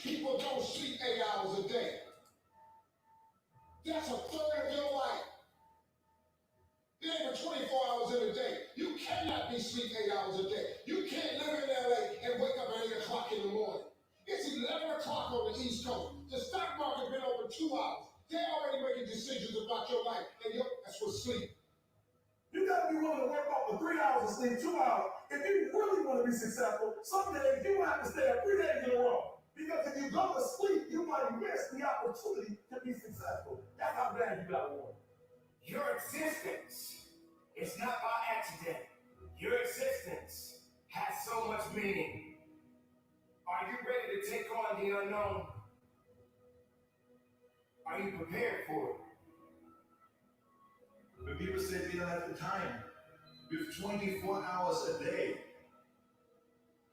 people don't sleep 8 hours a day. That's a third of your life. There ain't but 24 hours in a day. You cannot be sleep 8 hours a day. You can't live in LA and wake up at 8 o'clock in the morning. It's 11 o'clock on the East Coast. The stock market been over 2 hours. They're already making decisions about your life, and that's what sleep. You gotta be willing to work off for 3 hours of sleep, 2 hours. If you really want to be successful, some days you have to stay up 3 days in a row. Because if you go to sleep, you might miss the opportunity to be successful. That's how bad you gotta want. Your existence is not by accident. Your existence has so much meaning. Are you ready to take on the unknown? Are you prepared for it? When people say we don't have the time, we have 24 hours a day.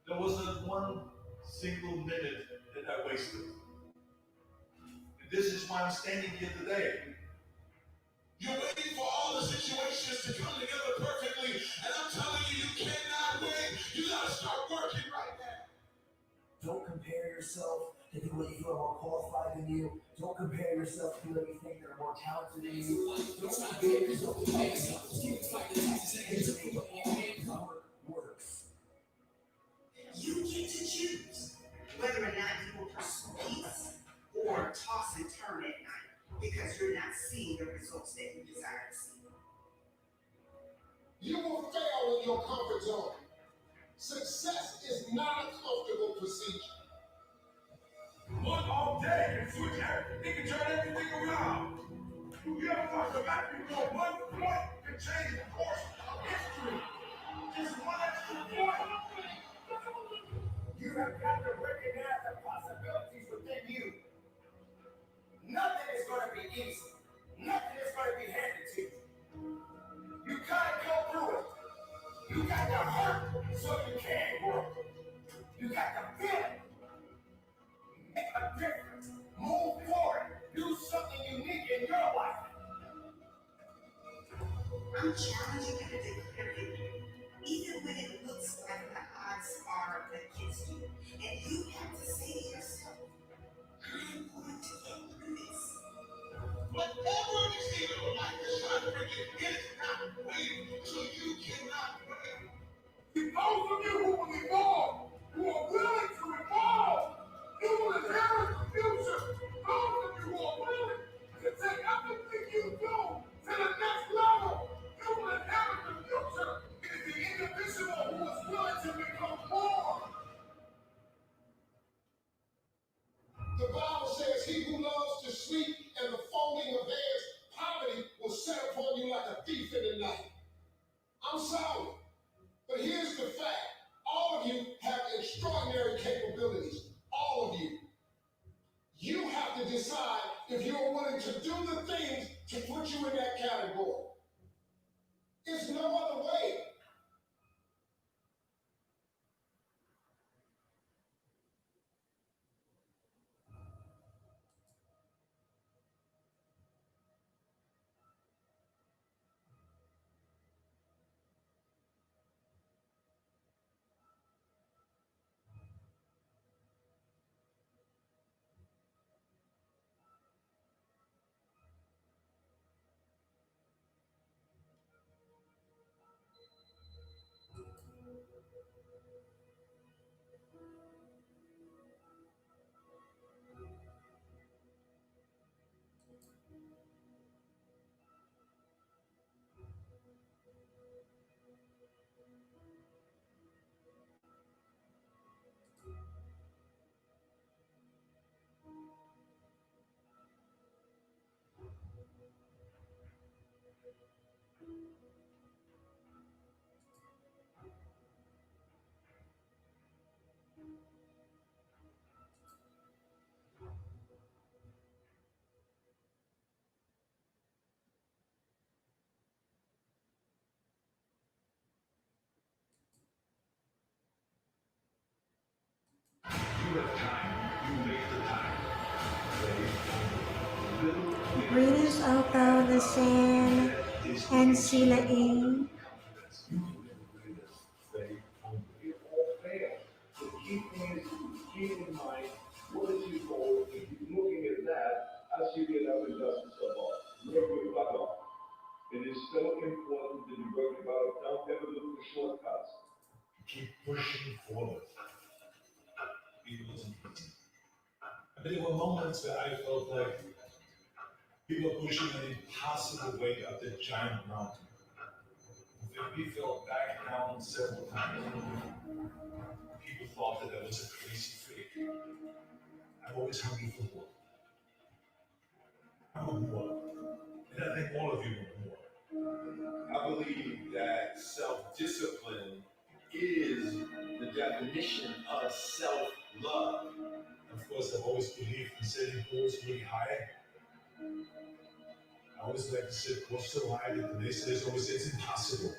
There was not one single minute that I wasted. And this is why I'm standing here today. You're waiting for all the situations to come together perfectly, and I'm telling you, you cannot wait. You gotta start working right now. Don't compare yourself to people that you feel are more qualified than you. Don't compare yourself to people that you think that are more talented than you. Don't compare yourself to people that works. You get to choose whether or not you will pursue peace or toss and turn at night because you're not seeing the results that you desire to see. You will fail in your comfort zone. Success is not a comfortable procedure. One all day can switch everything. It can turn everything around. You ever watch the match before? 1 point can change the course of history. Just one extra point. You have got to recognize the possibilities within you. Nothing is going to be easy. Nothing is going to be handed to you. You got to go through it. You got to hurt so you can grow. You got to feel it. Make a difference. Move forward. Do something unique in your life. I'm challenging you to declare victory, even when it looks like the odds are against you. And you have to say to yourself, I'm going to get through this. Whatever is in your life is trying to bring you, it is not waiting, so you cannot wait. Those of you who will evolve, who are willing to evolve, you will inherit the future. Those of you who are willing to take everything you do to the next level, you will inherit the future. It is the individual who is willing to become more. The Bible says, he who loves to sleep and the folding of beds, poverty will set upon you like a thief in the night. I'm sorry, but here's the fact. All of you have extraordinary capabilities. All of you. You have to decide if you're willing to do the things to put you in that category. There's no other way. You have time. You make the time. Greetings, Oko, the Shan, and Sheila E. We all fail. So keep in mind what is Don't ever look for shortcuts. Keep pushing forward. It wasn't easy. But there were moments where I felt like we were pushing an impossible weight up that giant mountain. We fell back down several times. People thought that I was a crazy freak. I've always hungry for more. I want more. And I think all of you want more. I believe that self-discipline is the definition of self-love. Of course, I've always believed in setting goals really high. I always like to set goals so high that the naysayers always say it's impossible.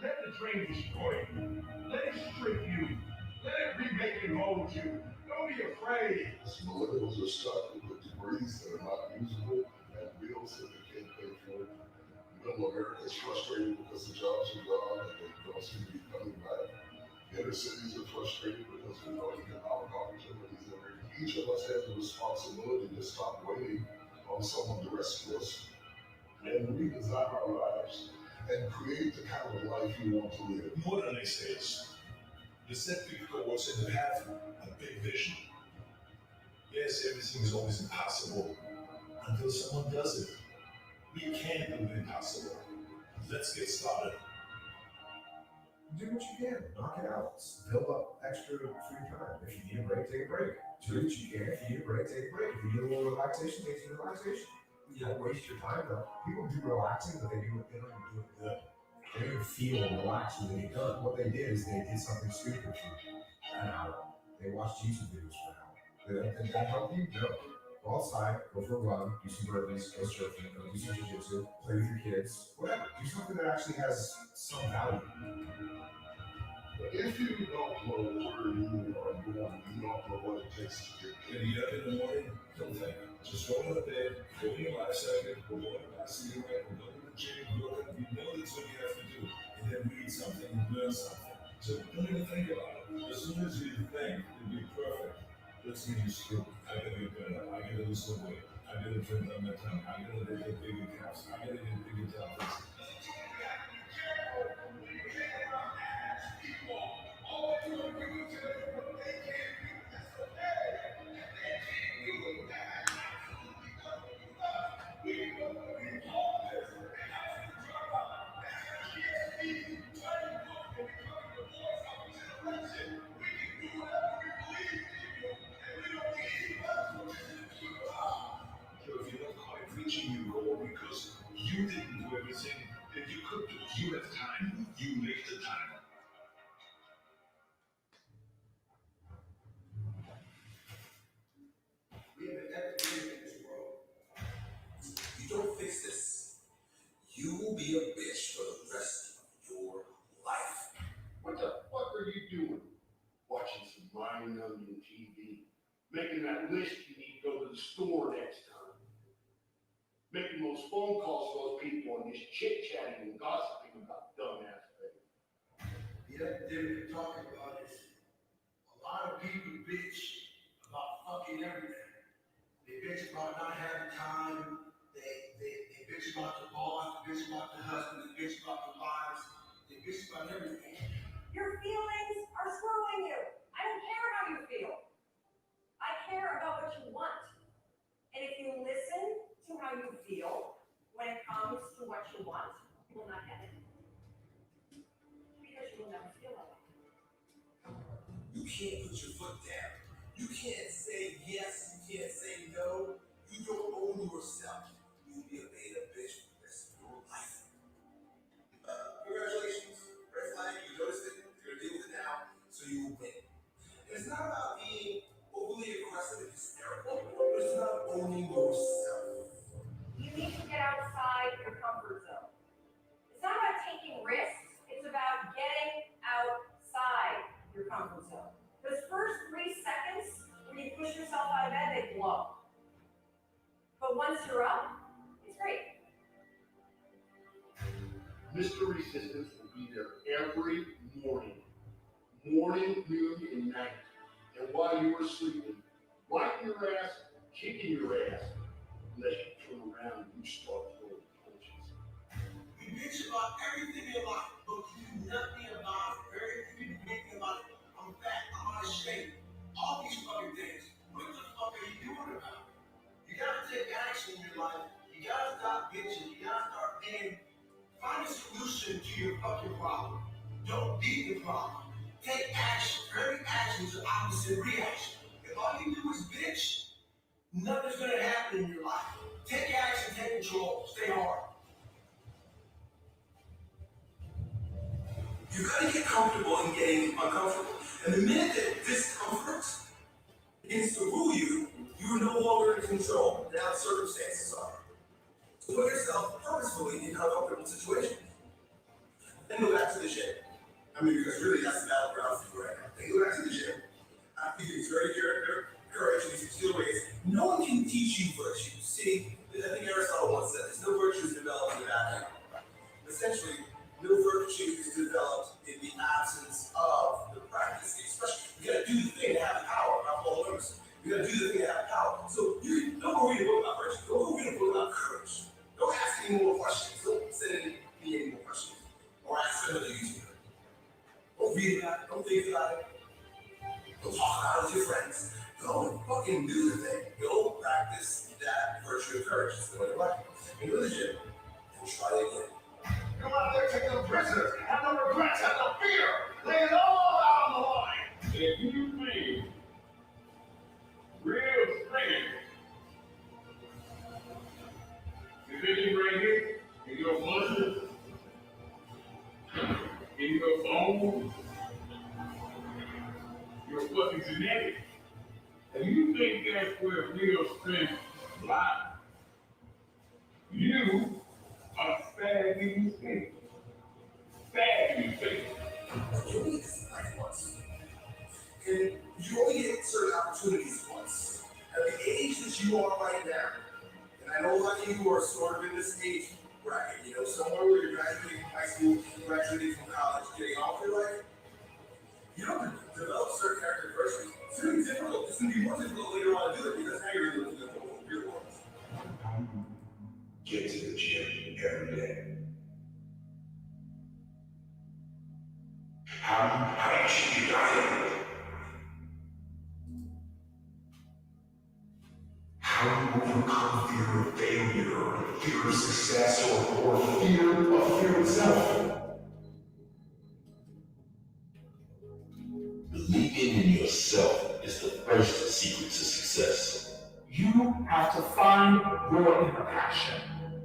Let the dream destroy you. Let it strip you. Let it remake and mold you. Don't be afraid. As millennials are stuck with degrees that are not usable and bills that they can't pay for. Middle America is frustrated because the jobs are gone and they don't seem to be coming back. Inner cities are frustrated because we know economic opportunities there. Each of us has a responsibility to stop waiting on someone to rescue us and redesign our lives and create the kind of life you want to live. More than naysayers. The set big goals and have a big vision. Yes, everything is always impossible until someone does it. We can do the impossible. Let's get started. Do what you can. Knock it out. Build up extra free time. If you need a break, take a break. Do what you can. If you need a break, take a break. If you need a little relaxation, take some relaxation. You don't waste your time though. People do relaxing, but they don't even do it good. They don't even feel relaxed when they get done. What they did is they did something stupid for an hour. They watched YouTube videos for an hour. Did that help you? No. Go outside, go for a run, do some burpees, go surfing, go do some jiu-jitsu, play with your kids, whatever. Do something that actually has some value. If you don't know where you are going, you don't know what it takes to get there. When you get up in the morning, don't think. Just roll out of bed, go in your life cycle, go on a cigarette, go to the gym, go up, you know that's what you have to do. And then read something, learn something. So don't even think about it. As soon as you think you'll be perfect, that's when you screw. I gotta get better, I gotta lose some weight, I gotta trim down my tongue, I gotta get bigger calves, I gotta get bigger deltoids. Reaching your goal because you didn't do everything that you could do. You have time. You make the time. We have an epidemic in this world. You don't fix this, you will be a bitch for the rest of your life. What the fuck are you doing? Watching some mind-numbing TV. Making that list you need to go to the store next time. Making those phone calls to those people and just chit-chatting and gossiping about dumbass things. The epidemic you're talking about is a lot of people bitch about fucking everything. They bitch about not having time. They bitch about the boss. They bitch about the husband. They bitch about the wives. They bitch about everything. Your feelings are screwing you. I don't care how you feel. I care about what you want. And if you listen to how you feel when it comes to what you want, you will not get it. Because you will never feel like it. You can't put your foot down. You can't say yes. You can't say no. You don't own yourself. You'll be a beta bitch for the rest of your life. Congratulations. Red flag. You noticed it. You're gonna deal with it now, so you will win. And it's not about being overly aggressive and hysterical, but it's about owning yourself. You need to get outside your comfort zone. It's not about taking risks. It's about getting outside your comfort zone. Those first 3 seconds when you push yourself out of bed, they blow. But once you're up, it's great. Mr. Resistance will be there every morning. Morning, noon, and night. And while you are sleeping, wiping your ass, kicking your ass, unless you turn around and you start throwing punches. We bitch about everything in life, but you do nothing about it. Very few do anything about it. I'm fat, I'm out of shape. All these fucking things. What the fuck are you doing about it? You gotta take action in your life. You gotta stop bitching. You gotta start being. Find a solution to your fucking problem. Don't be the problem. Take action. Every action is an opposite reaction. If all you do is bitch, nothing's gonna happen in your life. Take action, take control, stay hard. You gotta get comfortable in getting uncomfortable. And the minute that discomfort begins to rule you, you are no longer in control. Now circumstances are. So put yourself purposefully in uncomfortable situations. Then go back to the gym. I mean, because really that's the battleground for you right now. Then go back to the gym. I think it's very character, courage, and these skill ways. No one can teach you virtues. See, I think Aristotle once said this: no virtue is developed in the vacuum. Essentially, no virtue is developed in the absence of the practice. Especially, you gotta do the thing to have the power. Not all members. You gotta do the thing to have the power. So you don't go read a book about virtue. Don't go read a book about courage. Don't ask any more questions. Don't send me any more questions. Or ask another YouTuber. Don't read about it. Don't think about it. Don't talk about it with your friends. Go and fucking do the thing. Go practice that virtue of courage. It's the way to life. And go to the gym and try it again. Come out there, take no prisoners, have no regrets, have no fear. Lay it all out on the line. If you feel real strength, division right here, in your muscles, in your bones, your fucking genetics, and you think that's where real strength lies, you are staggering mistake. Staggering mistake. You only get this life once. And you only get certain opportunities once. At the age that you are right now, and I know a lot of you are sort of in this age bracket, you know, somewhere where you're graduating from high school, graduating from college, getting off your life, you don't develop certain character virtues. It's going to be difficult. It's going to be more difficult later on to do it because now you're living in the real world. Get to the gym every day. How should you diet? How do you overcome fear of failure, fear of success, or fear of itself? Believing in yourself is the first secret to success. You have to find your inner passion.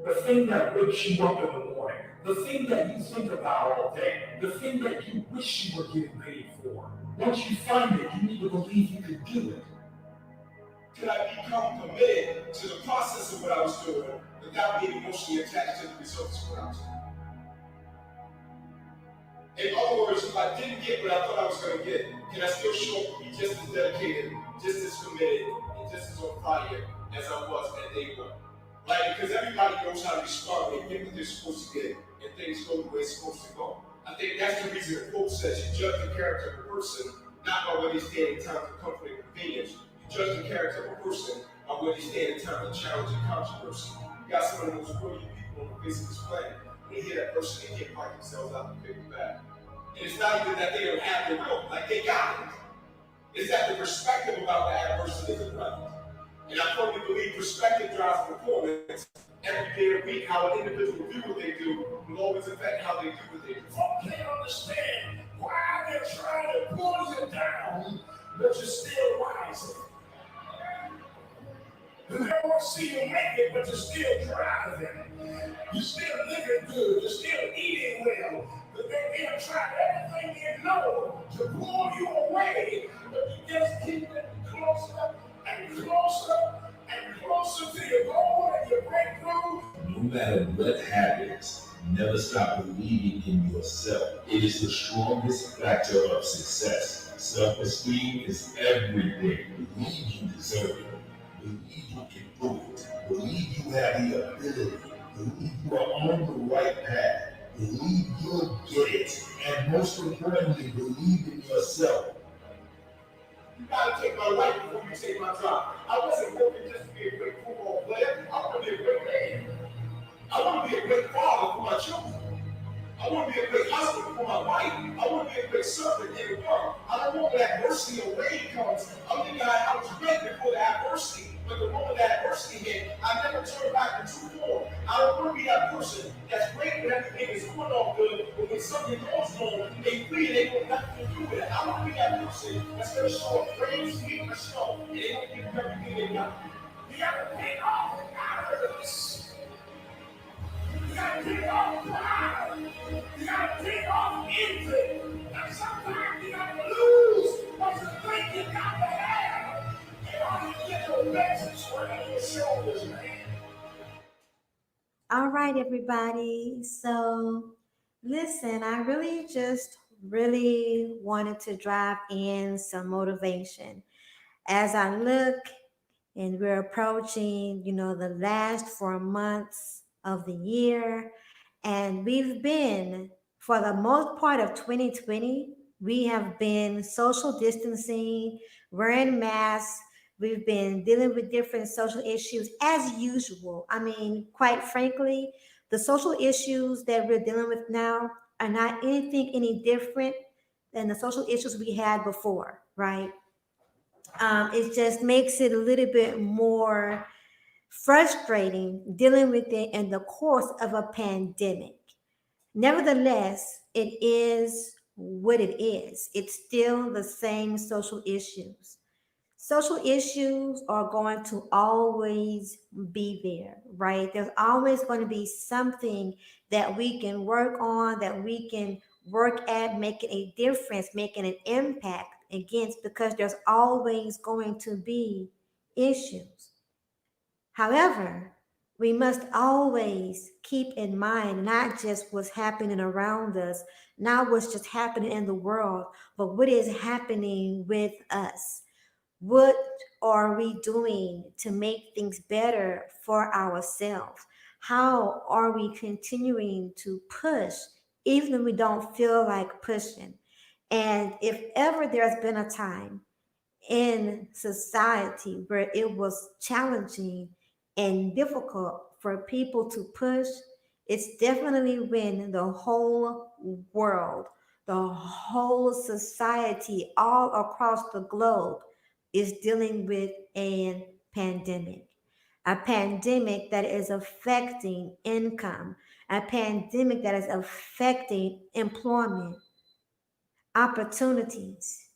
The thing that wakes you up in the morning. The thing that you think about all day. The thing that you wish you were getting paid for. Once you find it, you need to believe you can do it. Could I become committed to the process of what I was doing without being emotionally attached to the results of what I was doing? In other words, if I didn't get what I thought I was going to get, can I still show up and be just as dedicated, just as committed, and just as on fire as I was at day one? Right? Because everybody knows how to respond. They get what they're supposed to get, and things go the way it's supposed to go. I think that's the reason the quote says you judge the character of a person not by where they stand in times of comfort and convenience. You judge the character of a person by where they stand in times of challenge and controversy. You got some of the most brilliant people on the face of this planet. When you hear that person, they can't fight themselves out and pick it back. And it's not even that they don't have the will, like they got it. It's that the perspective about the adversity isn't right. And I firmly believe perspective drives performance. Every day of the week, how an individual do what they do will always affect how they do what they do. I can't understand why they're trying to pull you down, but you're still rising. They don't want to see you make it, but you're still driving. You're still living good. You're still eating well. But they have tried everything they know to pull you away, but you just keep getting closer and closer and closer to your goal and your breakthrough. No matter what happens, never stop believing in yourself. It is the strongest factor of success. Self-esteem is everything. Believe you deserve it. Believe you can do it. Believe you have the ability. Believe you are on the right path. Believe you'll get it. And most importantly, believe in yourself. You gotta take my life before you take my job. I wasn't working just to be a great football player. I want to be a great man. I want to be a great father for my children. I want to be a great husband for my wife. I want to be a great servant in the world. I don't want when adversity or rain comes. I'm the guy, I was great before the adversity, but the moment that adversity hit, I never turned back into form. I don't want to be that person that's great when everything is going on good, but when something goes wrong, they flee and they want nothing to do with it. I want to be that person that's going to show up rain, sleet, or snow, and they don't give you everything they got. You got to take off the matters. You got to take off pride. You got to take off envy. And sometimes you got to lose what you think you got to have in order to get your message on your shoulders, man. All right, everybody. So, listen, I really wanted to drive in some motivation as I look and we're approaching, the last 4 months of the year. And we've been, for the most part of 2020, we have been social distancing, wearing masks. We've been dealing with different social issues as usual. I mean, quite frankly, the social issues that we're dealing with now are not anything any different than the social issues we had before, right? It just makes it a little bit more frustrating dealing with it in the course of a pandemic. Nevertheless, it is what it is. It's still the same social issues. Social issues are going to always be there, right? There's always going to be something that we can work on, that we can work at making a difference, making an impact against, because there's always going to be issues. However, we must always keep in mind not just what's happening around us, not what's just happening in the world, but what is happening with us. What are we doing to make things better for ourselves? How are we continuing to push even when we don't feel like pushing? And if ever there's been a time in society where it was challenging and difficult for people to push, it's definitely when the whole world, the whole society, all across the globe is dealing with a pandemic. A pandemic that is affecting income, a pandemic that is affecting employment, opportunities,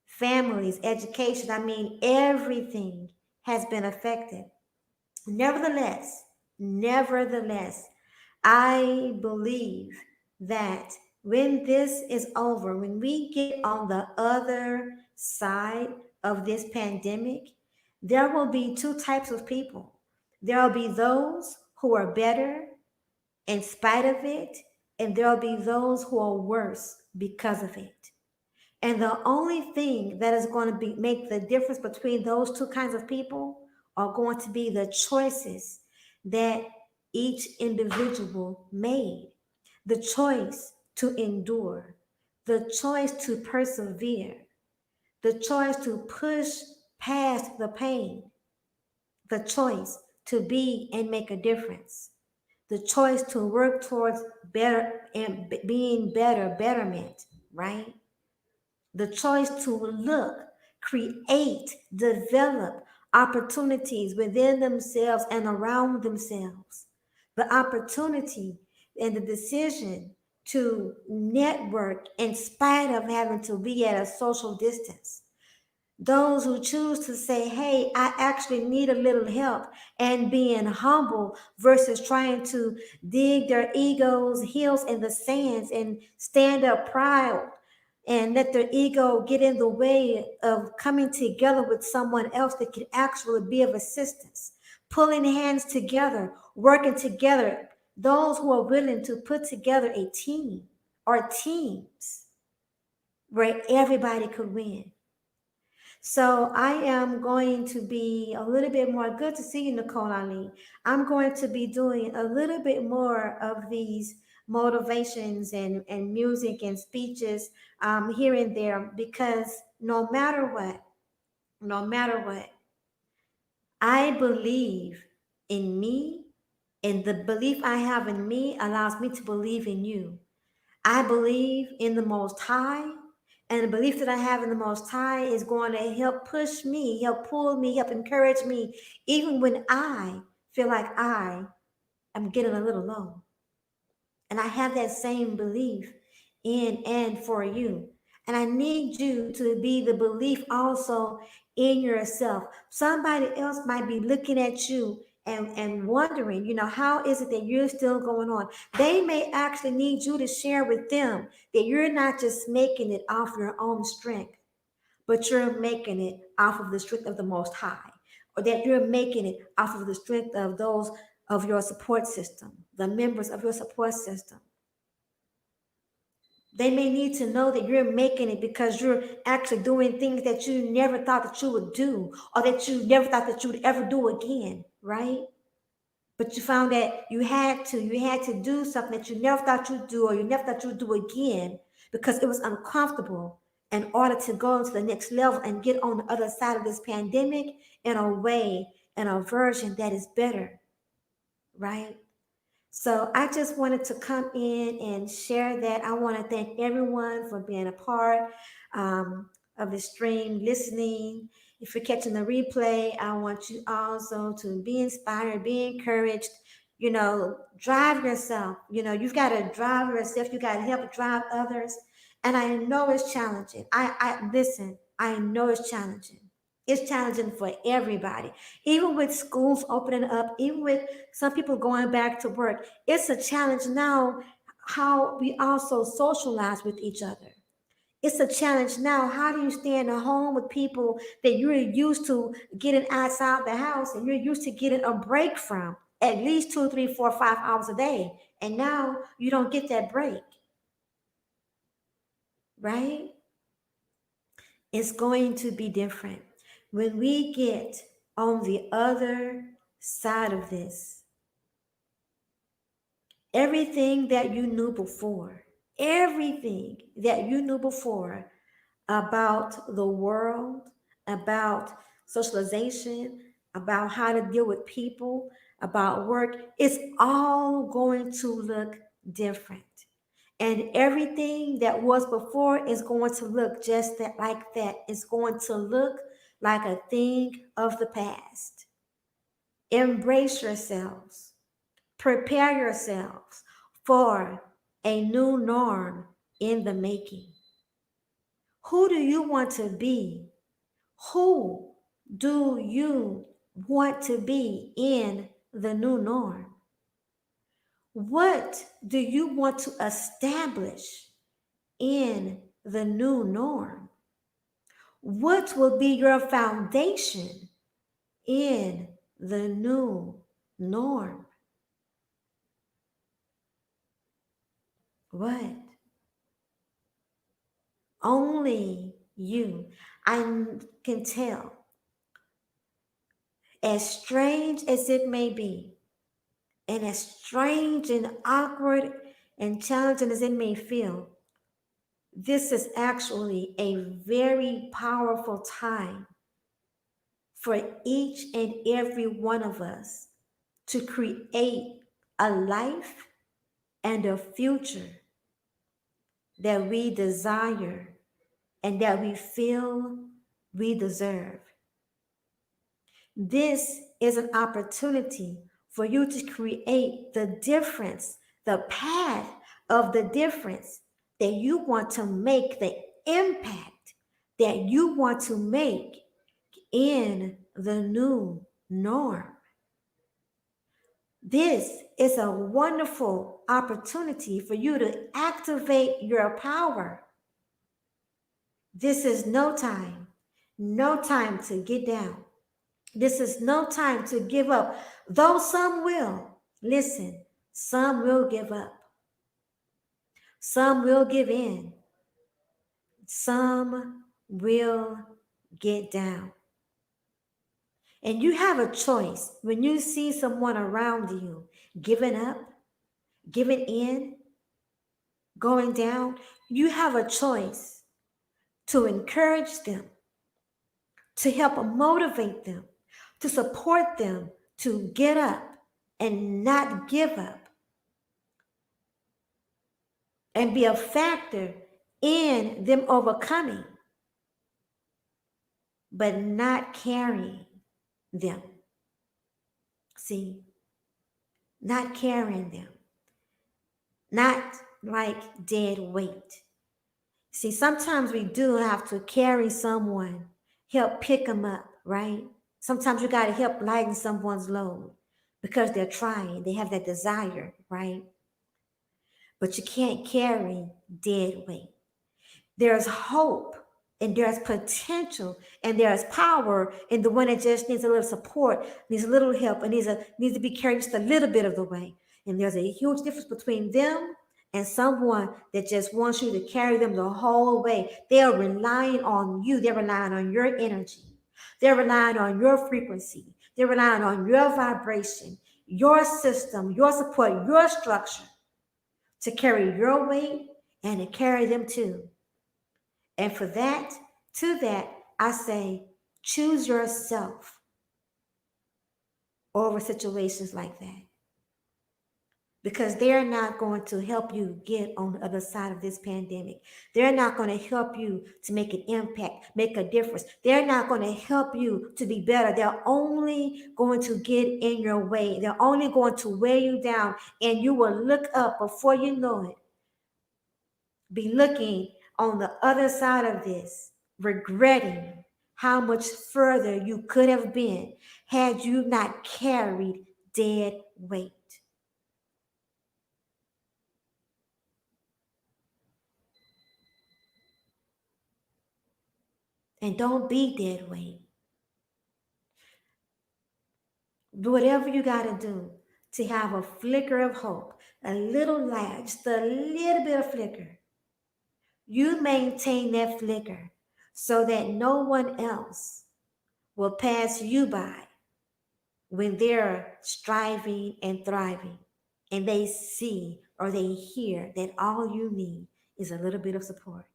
families, education. I mean, everything has been affected. Nevertheless, I believe that when this is over, when we get on the other side of this pandemic, there will be two types of people. There will be those who are better in spite of it, and there will be those who are worse because of it. And the only thing that is going to be make the difference between those two kinds of people are going to be the choices that each individual made. The choice to endure, the choice to persevere, the choice to push past the pain, the choice to be and make a difference, the choice to work towards better and being better, betterment, right? The choice to look, create, develop opportunities within themselves and around themselves. The opportunity and the decision to network in spite of having to be at a social distance. Those who choose to say, hey, I actually need a little help, and being humble versus trying to dig their egos' heels in the sands and stand up proud and let their ego get in the way of coming together with someone else that could actually be of assistance. Pulling hands together, working together. Those who are willing to put together a team or teams where everybody could win. So I am going to be a little bit more. Good to see you, Nicole Ali. I'm going to be doing a little bit more of these motivations and music and speeches here and there, because no matter what, I believe in me, and the belief I have in me allows me to believe in you. I believe in the Most High, and the belief that I have in the Most High is going to help push me, help pull me, help encourage me, even when I feel like I am getting a little low. And I have that same belief in and for you. And I need you to be the belief also in yourself. Somebody else might be looking at you and wondering, how is it that you're still going on? They may actually need you to share with them that you're not just making it off your own strength, but you're making it off of the strength of the Most High, or that you're making it off of the strength of those of your support system, the members of your support system. They may need to know that you're making it because you're actually doing things that you never thought that you would do, or that you never thought that you would ever do again, right? But you found that you had to do something that you never thought you'd do, or you never thought you'd do again, because it was uncomfortable, in order to go to the next level and get on the other side of this pandemic in a way, in a version that is better, right? So I just wanted to come in and share that. I want to thank everyone for being a part of the stream, listening. If you're catching the replay, I want you also to be inspired, be encouraged. Drive yourself. You've got to drive yourself. You got to help drive others. And I know it's challenging. I listen. I know it's challenging. It's challenging for everybody, even with schools opening up, even with some people going back to work. It's a challenge now how we also socialize with each other. It's a challenge now. How do you stay in a home with people that you're used to getting outside the house and you're used to getting a break from at least 2, 3, 4, 5 hours a day? And now you don't get that break, right? It's going to be different. When we get on the other side of this, everything that you knew before, everything that you knew before about the world, about socialization, about how to deal with people, about work, it's all going to look different. And everything that was before is going to look just like that. It's going to look like a thing of the past. Embrace yourselves. Prepare yourselves for a new norm in the making. Who do you want to be? Who do you want to be in the new norm? What do you want to establish in the new norm? What will be your foundation in the new norm? What? Only you. I can tell. As strange as it may be, and as strange and awkward and challenging as it may feel, this is actually a very powerful time for each and every one of us to create a life and a future that we desire and that we feel we deserve. This is an opportunity for you to create the difference, the path of the difference that you want to make, the impact that you want to make in the new norm. This is a wonderful opportunity for you to activate your power. This is no time to get down. This is no time to give up, though some will. Listen, some will give up. Some will give in. Some will get down. And you have a choice when you see someone around you giving up, giving in, going down. You have a choice to encourage them, to help motivate them, to support them, to get up and not give up. and be a factor in them overcoming, but not carrying them. See, not carrying them, not like dead weight. See, sometimes we do have to carry someone, help pick them up, right? Sometimes you got to help lighten someone's load because they're trying, they have that desire, right? But you can't carry dead weight. There's hope and there's potential and there's power in the one that just needs a little support, needs a little help, and needs to be carried just a little bit of the way. And there's a huge difference between them and someone that just wants you to carry them the whole way. They are relying on you. They're relying on your energy. They're relying on your frequency. They're relying on your vibration, your system, your support, your structure to carry your weight and to carry them too. And for that, to that, I say, choose yourself over situations like that. Because they're not going to help you get on the other side of this pandemic. They're not going to help you to make an impact, make a difference. They're not going to help you to be better. They're only going to get in your way. They're only going to weigh you down, and you will look up before you know it. Be looking on the other side of this, regretting how much further you could have been had you not carried dead weight. And don't be dead weight. Do whatever you got to do to have a flicker of hope, a little light, just a little bit of flicker. You maintain that flicker so that no one else will pass you by when they're striving and thriving and they see or they hear that all you need is a little bit of support.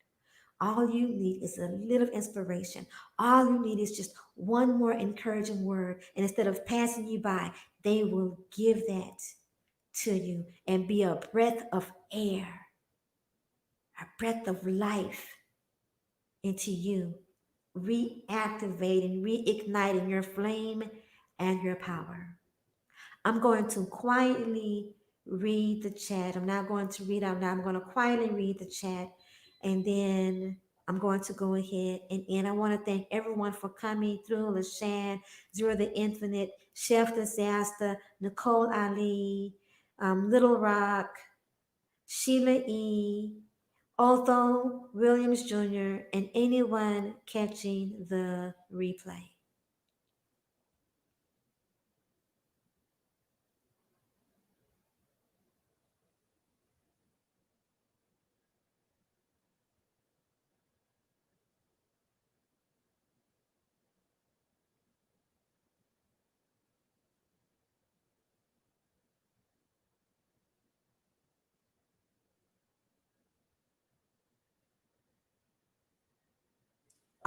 All you need is a little inspiration. All you need is just one more encouraging word. And instead of passing you by, they will give that to you and be a breath of air, a breath of life into you, reactivating, reigniting your flame and your power. I'm going to quietly read the chat. I'm not going to read out now. I'm going to quietly read the chat, and then I'm going to go ahead and end. I want to thank everyone for coming through. LaShann, Zero the Infinite, Chef Disaster, Nicole Ali, Little Rock, Sheila E., Otho Williams Jr., and anyone catching the replay.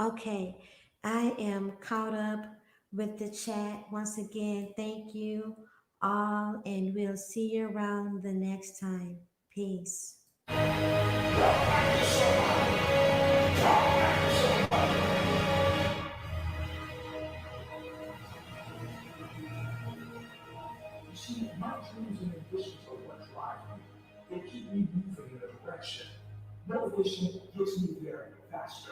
Okay, I am caught up with the chat. Once again, thank you all, and we'll see you around the next time. Peace. You see, my dreams and ambitions are what drive me. They keep me moving in a direction. Motivation gets me there faster.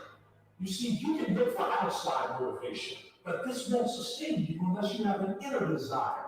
You see, you can look for outside motivation, but this won't sustain you unless you have an inner desire.